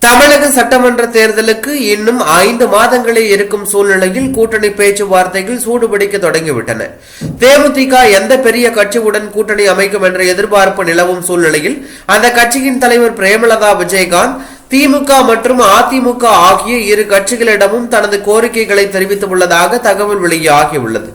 தமிழக சட்டமன்ற தேர்தலுக்கு இன்னும் 5 மாதங்களே இருக்கும் சூழ்நிலையில் கூட்டணி பேச்சுவார்த்தைகள் சூடுபிடிக்க தொடங்கிவிட்டன. தேமுதிக எந்த பெரிய கட்சியுடன் கூட்டணி அமைக்கும் என்ற எதிர்பார்ப்பு நிலவும் சூழ்நிலையில் அந்த கட்சியின் தலைவர் பிரேமலதா விஜயகாந்த் திமுக மற்றும் அதிமுக ஆகிய இரு கட்சிகளிடமும் தனது கோரிக்கைகளை தெரிவித்துள்ளதாக தகவல் வெளியாகியுள்ளது.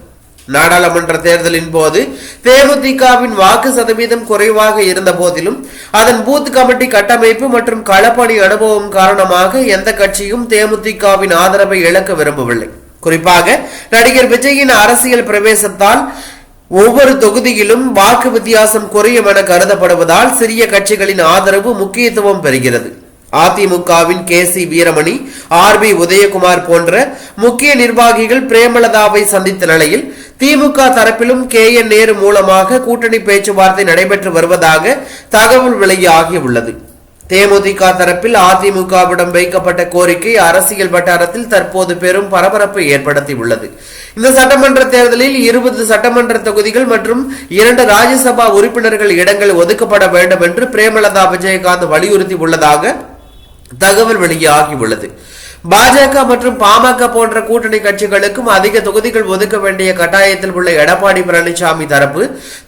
நாடாளுமன்ற தேர்தலின் போது தேமுதிகவின் வாக்கு சதவீதம் குறைவாக இருந்த போதிலும் அதன் பூத் கமிட்டி கட்டமைப்பு மற்றும் களப்பணி அனுபவம் காரணமாக எந்த கட்சியும் தேமுதிகவின் ஆதரவை இழக்க விரும்பவில்லை. குறிப்பாக நடிகர் விஜயின் அரசியல் பிரவேசத்தால் ஒவ்வொரு தொகுதியிலும் வாக்கு வித்தியாசம் குறையும் என கருதப்படுவதால் சிறிய கட்சிகளின் ஆதரவு முக்கியத்துவம் பெறுகிறது. அதிமுகவின் KC வீரமணி, RB உதயகுமார் போன்ற முக்கிய நிர்வாகிகள் பிரேமலதாவை சந்தித்த நிலையில் திமுக தரப்பிலும் KN நேரு மூலமாக கூட்டணி பேச்சுவார்த்தை நடைபெற்று வருவதாக தகவல் வெளியாகியுள்ளது. தேமுதிக தரப்பில் அதிமுகவிடம் வைக்கப்பட்ட கோரிக்கை அரசியல் வட்டாரத்தில் தற்போது பெரும் பரபரப்பை ஏற்படுத்தியுள்ளது. இந்த சட்டமன்ற தேர்தலில் 20 சட்டமன்ற தொகுதிகள் மற்றும் 2 ராஜ்யசபா உறுப்பினர்கள் இடங்கள் ஒதுக்கப்பட வேண்டும் என்று பிரேமலதா விஜயகாந்த் வலியுறுத்தி உள்ளதாக தகவல் வெளியாகியுள்ளது. பாஜக மற்றும் பாமக போன்ற கூட்டணி கட்சிகளுக்கும் அதிக தொகுதிகள் ஒதுக்க வேண்டிய கட்டாயத்தில் உள்ள எடப்பாடி பழனிசாமி தரப்பு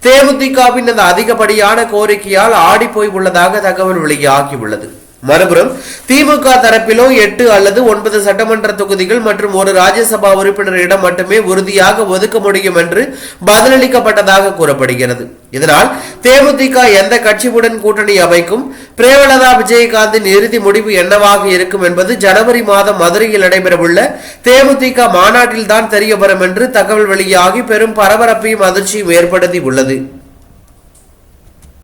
தேமுதிகவின் அந்த அதிகப்படியான கோரிக்கையால் ஆடிப்போய் உள்ளதாக தகவல் வெளியாகியுள்ளது. மறுபுறம் திமுக தரப்பிலோ 8 அல்லது 9 சட்டமன்ற தொகுதிகள் மற்றும் ஒரு ராஜ்யசபா உறுப்பினரிடம் மட்டுமே உறுதியாக ஒதுக்க முடியும் என்று பதிலளிக்கப்பட்டதாக கூறப்படுகிறது. இதனால் தேமுதிக எந்த கட்சியுடன் கூட்டணி அமைக்கும், பிரேமலதா விஜயகாந்தின் இறுதி முடிவு என்னவாக இருக்கும் என்பது ஜனவரி மாதம் மதுரையில் நடைபெறவுள்ள தேமுதிக மாநாட்டில்தான் தெரிய வரும் என்று தகவல் வெளியாகி பெரும் பரபரப்பையும் அதிர்ச்சியும் ஏற்படுத்தி உள்ளது.